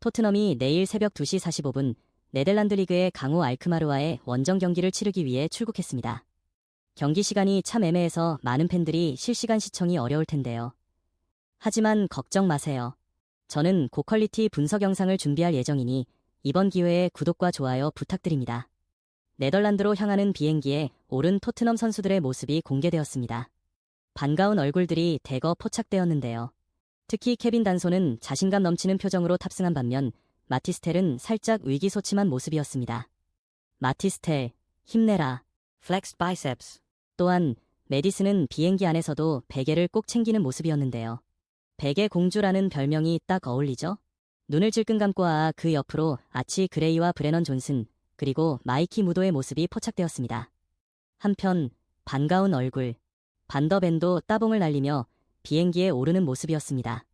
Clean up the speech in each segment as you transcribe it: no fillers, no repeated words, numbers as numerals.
토트넘이 내일 새벽 2시 45분 네덜란드 리그의 강호 알크마르와의 원정 경기를 치르기 위해 출국했습니다. 경기 시간이 참 애매해서 많은 팬들이 실시간 시청이 어려울 텐데요. 하지만 걱정 마세요. 저는 고퀄리티 분석 영상을 준비할 예정이니 이번 기회에 구독과 좋아요 부탁드립니다. 네덜란드로 향하는 비행기에 오른 토트넘 선수들의 모습이 공개되었습니다. 반가운 얼굴들이 대거 포착되었는데요. 특히 케빈 단소는 자신감 넘치는 표정으로 탑승한 반면 마티스텔은 살짝 위기소침한 모습이었습니다. 마티스텔, 힘내라. Flexed biceps. 또한 메디슨은 비행기 안에서도 베개를 꼭 챙기는 모습이었는데요. 베개 공주라는 별명이 딱 어울리죠? 눈을 질끈 감고 그 옆으로 아치 그레이와 브레넌 존슨, 그리고 마이키 무도의 모습이 포착되었습니다. 한편 반가운 얼굴, 반더벤도 따봉을 날리며 비행기에 오르는 모습이었습니다.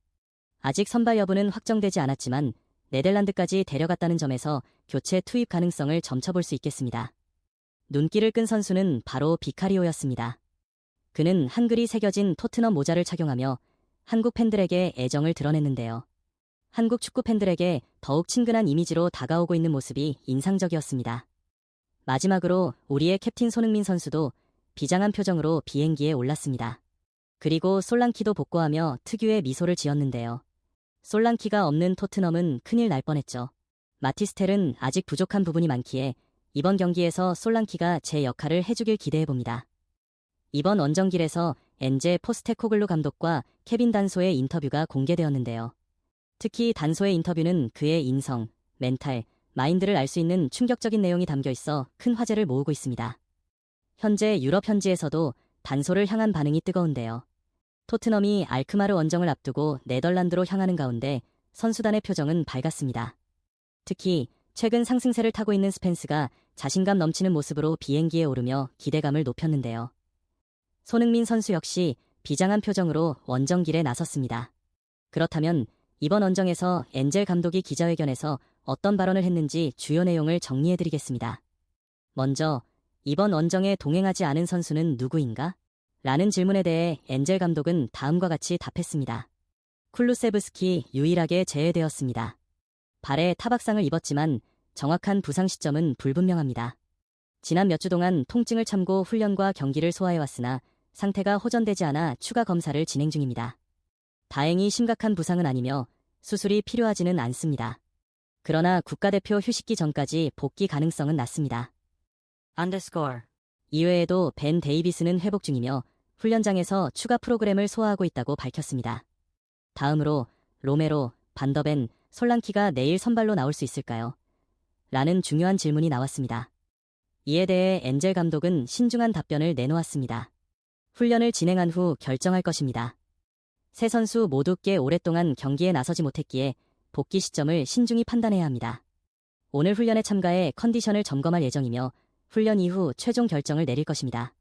아직 선발 여부는 확정되지 않았지만 네덜란드까지 데려갔다는 점에서 교체 투입 가능성을 점쳐볼 수 있겠습니다. 눈길을 끈 선수는 바로 비카리오였습니다. 그는 한글이 새겨진 토트넘 모자를 착용하며 한국 팬들에게 애정을 드러냈는데요. 한국 축구 팬들에게 더욱 친근한 이미지로 다가오고 있는 모습이 인상적이었습니다. 마지막으로 우리의 캡틴 손흥민 선수도 비장한 표정으로 비행기에 올랐습니다. 그리고 솔랑키도 복고하며 특유의 미소를 지었는데요. 솔랑키가 없는 토트넘은 큰일 날 뻔했죠. 마티스텔은 아직 부족한 부분이 많기에 이번 경기에서 솔랑키가 제 역할을 해주길 기대해봅니다. 이번 원정길에서 엔제 포스테코글루 감독과 케빈 단소의 인터뷰가 공개되었는데요. 특히 단소의 인터뷰는 그의 인성, 멘탈, 마인드를 알 수 있는 충격적인 내용이 담겨 있어 큰 화제를 모으고 있습니다. 현재 유럽 현지에서도 단소를 향한 반응이 뜨거운데요. 토트넘이 알크마르 원정을 앞두고 네덜란드로 향하는 가운데 선수단의 표정은 밝았습니다. 특히 최근 상승세를 타고 있는 스펜스가 자신감 넘치는 모습으로 비행기에 오르며 기대감을 높였는데요. 손흥민 선수 역시 비장한 표정으로 원정길에 나섰습니다. 그렇다면 이번 원정에서 엔젤 감독이 기자회견에서 어떤 발언을 했는지 주요 내용을 정리해드리겠습니다. 먼저 이번 원정에 동행하지 않은 선수는 누구인가? 라는 질문에 대해 엔젤 감독은 다음과 같이 답했습니다. 쿨루세브스키 유일하게 제외되었습니다. 발에 타박상을 입었지만 정확한 부상 시점은 불분명합니다. 지난 몇 주 동안 통증을 참고 훈련과 경기를 소화해왔으나 상태가 호전되지 않아 추가 검사를 진행 중입니다. 다행히 심각한 부상은 아니며 수술이 필요하지는 않습니다. 그러나 국가대표 휴식기 전까지 복귀 가능성은 낮습니다. 이외에도 벤 데이비스는 회복 중이며 훈련장에서 추가 프로그램을 소화하고 있다고 밝혔습니다. 다음으로 로메로, 반더벤, 솔랑키가 내일 선발로 나올 수 있을까요? 라는 중요한 질문이 나왔습니다. 이에 대해 엔젤 감독은 신중한 답변을 내놓았습니다. 훈련을 진행한 후 결정할 것입니다. 세 선수 모두 꽤 오랫동안 경기에 나서지 못했기에 복귀 시점을 신중히 판단해야 합니다. 오늘 훈련에 참가해 컨디션을 점검할 예정이며 훈련 이후 최종 결정을 내릴 것입니다.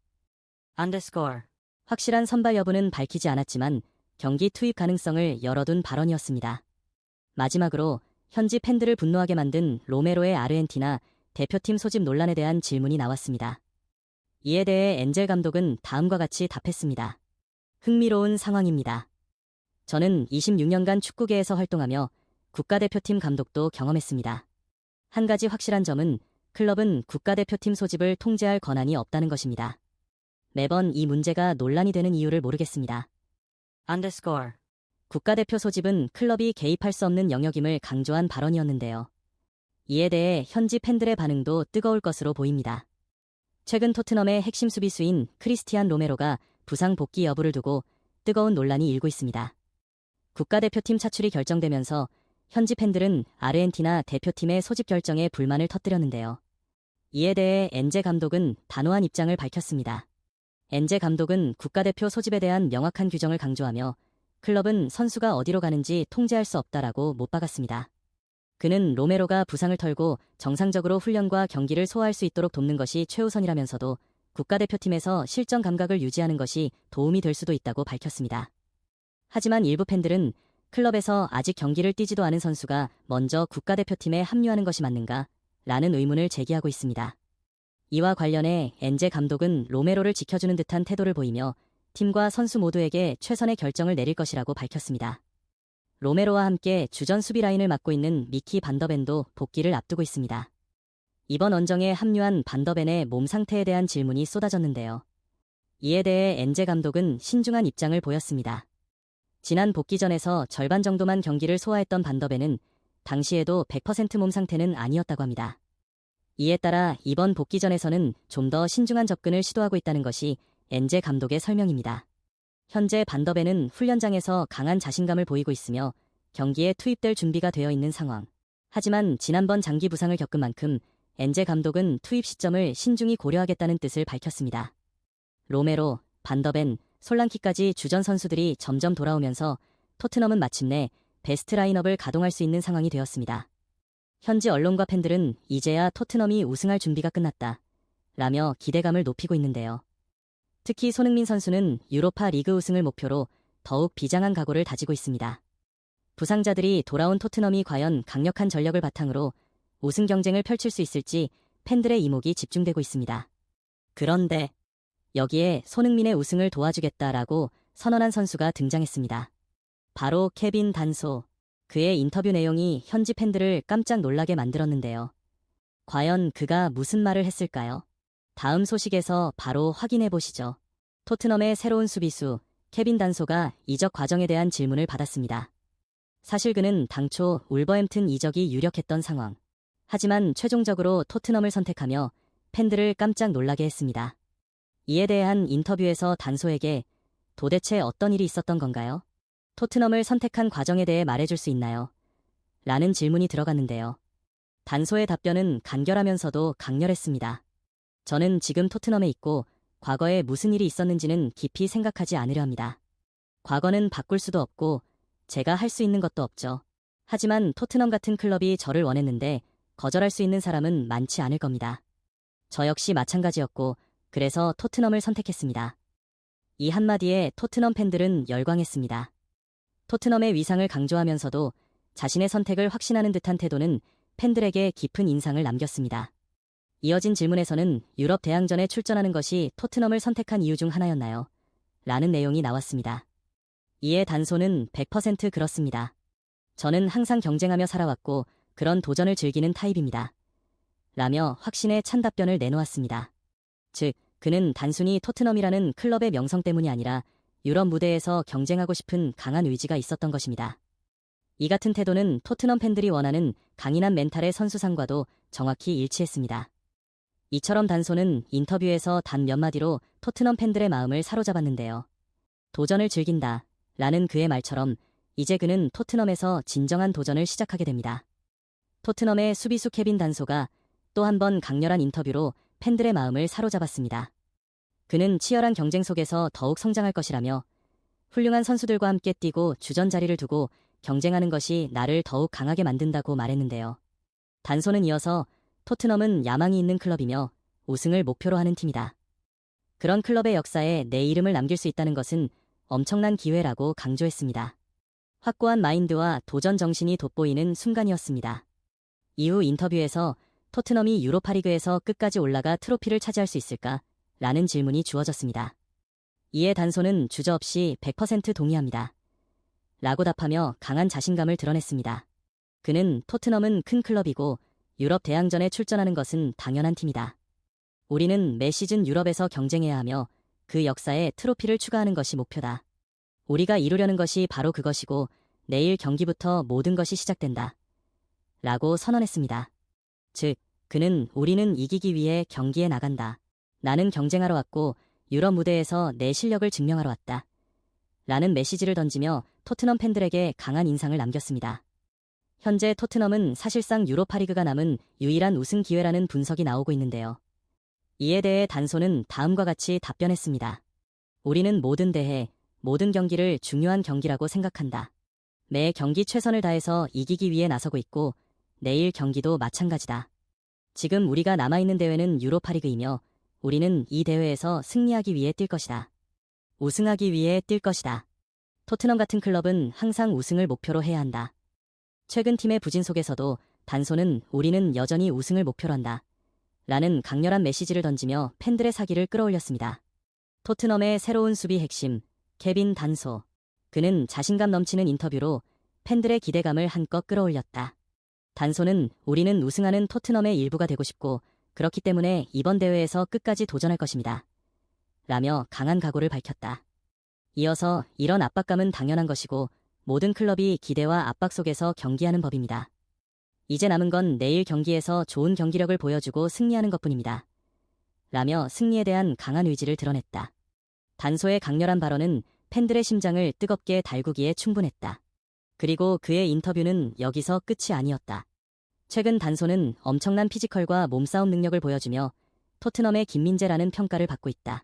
확실한 선발 여부는 밝히지 않았지만 경기 투입 가능성을 열어둔 발언이었습니다. 마지막으로 현지 팬들을 분노하게 만든 로메로의 아르헨티나 대표팀 소집 논란에 대한 질문이 나왔습니다. 이에 대해 엔젤 감독은 다음과 같이 답했습니다. 흥미로운 상황입니다. 저는 26년간 축구계에서 활동하며 국가대표팀 감독도 경험했습니다. 한 가지 확실한 점은 클럽은 국가대표팀 소집을 통제할 권한이 없다는 것입니다. 매번 이 문제가 논란이 되는 이유를 모르겠습니다. 국가대표 소집은 클럽이 개입할 수 없는 영역임을 강조한 발언이었는데요. 이에 대해 현지 팬들의 반응도 뜨거울 것으로 보입니다. 최근 토트넘의 핵심 수비수인 크리스티안 로메로가 부상 복귀 여부를 두고 뜨거운 논란이 일고 있습니다. 국가대표팀 차출이 결정되면서 현지 팬들은 아르헨티나 대표팀의 소집 결정에 불만을 터뜨렸는데요. 이에 대해 엔제 감독은 단호한 입장을 밝혔습니다. 엔제 감독은 국가대표 소집에 대한 명확한 규정을 강조하며 클럽은 선수가 어디로 가는지 통제할 수 없다라고 못 박았습니다. 그는 로메로가 부상을 털고 정상적으로 훈련과 경기를 소화할 수 있도록 돕는 것이 최우선이라면서도 국가대표팀에서 실전 감각을 유지하는 것이 도움이 될 수도 있다고 밝혔습니다. 하지만 일부 팬들은 클럽에서 아직 경기를 뛰지도 않은 선수가 먼저 국가대표팀에 합류하는 것이 맞는가? 라는 의문을 제기하고 있습니다. 이와 관련해 엔제 감독은 로메로를 지켜주는 듯한 태도를 보이며 팀과 선수 모두에게 최선의 결정을 내릴 것이라고 밝혔습니다. 로메로와 함께 주전 수비 라인을 맡고 있는 미키 반더벤도 복귀를 앞두고 있습니다. 이번 원정에 합류한 반더벤의 몸 상태에 대한 질문이 쏟아졌는데요. 이에 대해 엔제 감독은 신중한 입장을 보였습니다. 지난 복귀전에서 절반 정도만 경기를 소화했던 반더벤은 당시에도 100% 몸 상태는 아니었다고 합니다. 이에 따라 이번 복귀전에서는 좀 더 신중한 접근을 시도하고 있다는 것이 엔제 감독의 설명입니다. 현재 반더벤은 훈련장에서 강한 자신감을 보이고 있으며 경기에 투입될 준비가 되어 있는 상황. 하지만 지난번 장기 부상을 겪은 만큼 엔제 감독은 투입 시점을 신중히 고려하겠다는 뜻을 밝혔습니다. 로메로, 반더벤, 솔랑키까지 주전 선수들이 점점 돌아오면서 토트넘은 마침내 베스트 라인업을 가동할 수 있는 상황이 되었습니다. 현지 언론과 팬들은 이제야 토트넘이 우승할 준비가 끝났다 라며 기대감을 높이고 있는데요. 특히 손흥민 선수는 유로파 리그 우승을 목표로 더욱 비장한 각오를 다지고 있습니다. 부상자들이 돌아온 토트넘이 과연 강력한 전력을 바탕으로 우승 경쟁을 펼칠 수 있을지 팬들의 이목이 집중되고 있습니다. 그런데 여기에 손흥민의 우승을 도와주겠다라고 선언한 선수가 등장했습니다. 바로 케빈 단소. 그의 인터뷰 내용이 현지 팬들을 깜짝 놀라게 만들었는데요. 과연 그가 무슨 말을 했을까요? 다음 소식에서 바로 확인해 보시죠. 토트넘의 새로운 수비수 케빈 단소가 이적 과정에 대한 질문을 받았습니다. 사실 그는 당초 울버햄튼 이적이 유력했던 상황. 하지만 최종적으로 토트넘을 선택하며 팬들을 깜짝 놀라게 했습니다. 이에 대한 인터뷰에서 단소에게 도대체 어떤 일이 있었던 건가요? 토트넘을 선택한 과정에 대해 말해줄 수 있나요? 라는 질문이 들어갔는데요. 단소의 답변은 간결하면서도 강렬했습니다. 저는 지금 토트넘에 있고 과거에 무슨 일이 있었는지는 깊이 생각하지 않으려 합니다. 과거는 바꿀 수도 없고 제가 할 수 있는 것도 없죠. 하지만 토트넘 같은 클럽이 저를 원했는데 거절할 수 있는 사람은 많지 않을 겁니다. 저 역시 마찬가지였고 그래서 토트넘을 선택했습니다. 이 한마디에 토트넘 팬들은 열광했습니다. 토트넘의 위상을 강조하면서도 자신의 선택을 확신하는 듯한 태도는 팬들에게 깊은 인상을 남겼습니다. 이어진 질문에서는 유럽 대항전에 출전하는 것이 토트넘을 선택한 이유 중 하나였나요? 라는 내용이 나왔습니다. 이에 단소는 100% 그렇습니다. 저는 항상 경쟁하며 살아왔고 그런 도전을 즐기는 타입입니다. 라며 확신에 찬 답변을 내놓았습니다. 즉, 그는 단순히 토트넘이라는 클럽의 명성 때문이 아니라 유럽 무대에서 경쟁하고 싶은 강한 의지가 있었던 것입니다. 이 같은 태도는 토트넘 팬들이 원하는 강인한 멘탈의 선수상과도 정확히 일치했습니다. 이처럼 단소는 인터뷰에서 단 몇 마디로 토트넘 팬들의 마음을 사로잡았는데요. 도전을 즐긴다 라는 그의 말처럼 이제 그는 토트넘에서 진정한 도전을 시작하게 됩니다. 토트넘의 수비수 케빈 단소가 또 한 번 강렬한 인터뷰로 팬들의 마음을 사로잡았습니다. 그는 치열한 경쟁 속에서 더욱 성장할 것이라며 훌륭한 선수들과 함께 뛰고 주전 자리를 두고 경쟁하는 것이 나를 더욱 강하게 만든다고 말했는데요. 단소는 이어서 토트넘은 야망이 있는 클럽이며 우승을 목표로 하는 팀이다. 그런 클럽의 역사에 내 이름을 남길 수 있다는 것은 엄청난 기회라고 강조했습니다. 확고한 마인드와 도전 정신이 돋보이는 순간이었습니다. 이후 인터뷰에서 토트넘이 유로파리그에서 끝까지 올라가 트로피를 차지할 수 있을까? 라는 질문이 주어졌습니다. 이에 단소는 주저없이 100% 동의합니다. 라고 답하며 강한 자신감을 드러냈습니다. 그는 토트넘은 큰 클럽이고 유럽 대항전에 출전하는 것은 당연한 팀이다. 우리는 매 시즌 유럽에서 경쟁해야 하며 그 역사에 트로피를 추가하는 것이 목표다. 우리가 이루려는 것이 바로 그것이고 내일 경기부터 모든 것이 시작된다. 라고 선언했습니다. 즉, 그는 우리는 이기기 위해 경기에 나간다. 나는 경쟁하러 왔고 유럽 무대에서 내 실력을 증명하러 왔다. 라는 메시지를 던지며 토트넘 팬들에게 강한 인상을 남겼습니다. 현재 토트넘은 사실상 유로파리그가 남은 유일한 우승 기회라는 분석이 나오고 있는데요. 이에 대해 단소는 다음과 같이 답변했습니다. 우리는 모든 대회, 모든 경기를 중요한 경기라고 생각한다. 매 경기 최선을 다해서 이기기 위해 나서고 있고 내일 경기도 마찬가지다. 지금 우리가 남아있는 대회는 유로파리그이며 우리는 이 대회에서 승리하기 위해 뛸 것이다. 우승하기 위해 뛸 것이다. 토트넘 같은 클럽은 항상 우승을 목표로 해야 한다. 최근 팀의 부진 속에서도 단소는 우리는 여전히 우승을 목표로 한다. 라는 강렬한 메시지를 던지며 팬들의 사기를 끌어올렸습니다. 토트넘의 새로운 수비 핵심, 케빈 단소. 그는 자신감 넘치는 인터뷰로 팬들의 기대감을 한껏 끌어올렸다. 단소는 우리는 우승하는 토트넘의 일부가 되고 싶고 그렇기 때문에 이번 대회에서 끝까지 도전할 것입니다. 라며 강한 각오를 밝혔다. 이어서 이런 압박감은 당연한 것이고 모든 클럽이 기대와 압박 속에서 경기하는 법입니다. 이제 남은 건 내일 경기에서 좋은 경기력을 보여주고 승리하는 것뿐입니다. 라며 승리에 대한 강한 의지를 드러냈다. 단소의 강렬한 발언은 팬들의 심장을 뜨겁게 달구기에 충분했다. 그리고 그의 인터뷰는 여기서 끝이 아니었다. 최근 단소는 엄청난 피지컬과 몸싸움 능력을 보여주며 토트넘의 김민재라는 평가를 받고 있다.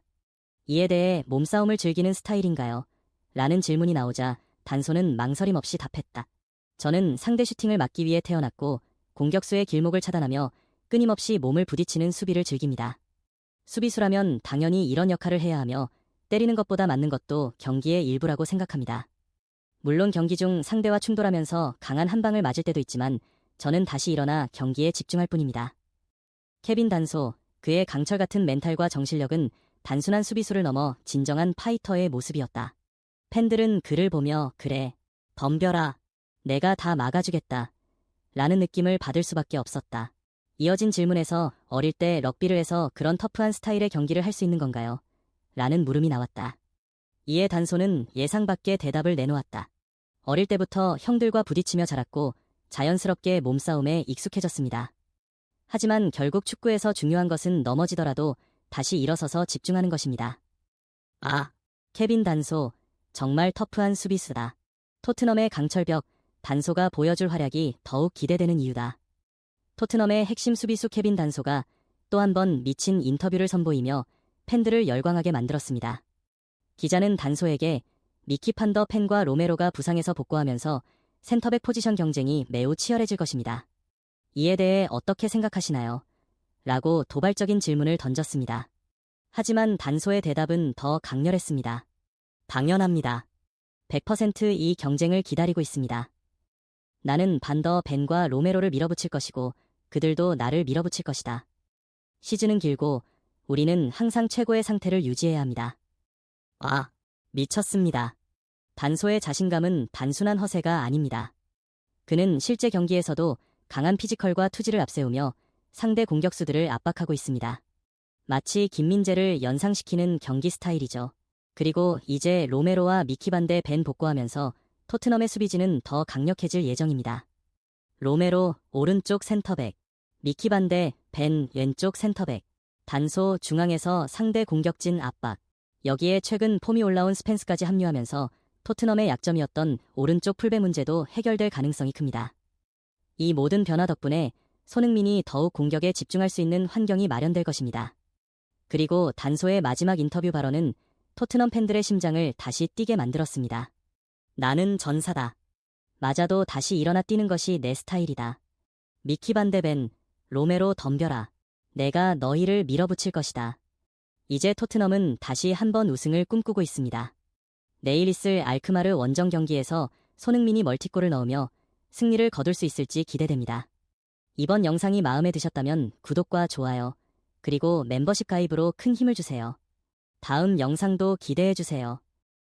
이에 대해 몸싸움을 즐기는 스타일인가요? 라는 질문이 나오자 단소는 망설임 없이 답했다. 저는 상대 슈팅을 막기 위해 태어났고 공격수의 길목을 차단하며 끊임없이 몸을 부딪히는 수비를 즐깁니다. 수비수라면 당연히 이런 역할을 해야 하며 때리는 것보다 맞는 것도 경기의 일부라고 생각합니다. 물론 경기 중 상대와 충돌하면서 강한 한 방을 맞을 때도 있지만 저는 다시 일어나 경기에 집중할 뿐입니다. 케빈 단소, 그의 강철 같은 멘탈과 정신력은 단순한 수비수를 넘어 진정한 파이터의 모습이었다. 팬들은 그를 보며 그래, 덤벼라, 내가 다 막아주겠다 라는 느낌을 받을 수밖에 없었다. 이어진 질문에서 어릴 때 럭비를 해서 그런 터프한 스타일의 경기를 할 수 있는 건가요? 라는 물음이 나왔다. 이에 단소는 예상 밖의 대답을 내놓았다. 어릴 때부터 형들과 부딪히며 자랐고 자연스럽게 몸싸움에 익숙해졌습니다. 하지만 결국 축구에서 중요한 것은 넘어지더라도 다시 일어서서 집중하는 것입니다. 아, 케빈 단소, 정말 터프한 수비수다. 토트넘의 강철벽, 단소가 보여줄 활약이 더욱 기대되는 이유다. 토트넘의 핵심 수비수 케빈 단소가 또 한 번 미친 인터뷰를 선보이며 팬들을 열광하게 만들었습니다. 기자는 단소에게 미키 판더 펜과 로메로가 부상에서 복구하면서 센터백 포지션 경쟁이 매우 치열해질 것입니다. 이에 대해 어떻게 생각하시나요? 라고 도발적인 질문을 던졌습니다. 하지만 단소의 대답은 더 강렬했습니다. 당연합니다. 100% 이 경쟁을 기다리고 있습니다. 나는 반더 벤과 로메로를 밀어붙일 것이고 그들도 나를 밀어붙일 것이다. 시즌은 길고 우리는 항상 최고의 상태를 유지해야 합니다. 아, 미쳤습니다. 단소의 자신감은 단순한 허세가 아닙니다. 그는 실제 경기에서도 강한 피지컬과 투지를 앞세우며 상대 공격수들을 압박하고 있습니다. 마치 김민재를 연상시키는 경기 스타일이죠. 그리고 이제 로메로와 미키 반데 벤 복구하면서 토트넘의 수비진은 더 강력해질 예정입니다. 로메로 오른쪽 센터백, 미키 반데 벤 왼쪽 센터백, 단소 중앙에서 상대 공격진 압박, 여기에 최근 폼이 올라온 스펜스까지 합류하면서 토트넘의 약점이었던 오른쪽 풀백 문제도 해결될 가능성이 큽니다. 이 모든 변화 덕분에 손흥민이 더욱 공격에 집중할 수 있는 환경이 마련될 것입니다. 그리고 단소의 마지막 인터뷰 발언은 토트넘 팬들의 심장을 다시 뛰게 만들었습니다. 나는 전사다. 맞아도 다시 일어나 뛰는 것이 내 스타일이다. 미키 반데 벤, 로메로 덤벼라. 내가 너희를 밀어붙일 것이다. 이제 토트넘은 다시 한번 우승을 꿈꾸고 있습니다. 내일 있을 알크마르 원정 경기에서 손흥민이 멀티골을 넣으며 승리를 거둘 수 있을지 기대됩니다. 이번 영상이 마음에 드셨다면 구독과 좋아요, 그리고 멤버십 가입으로 큰 힘을 주세요. 다음 영상도 기대해주세요.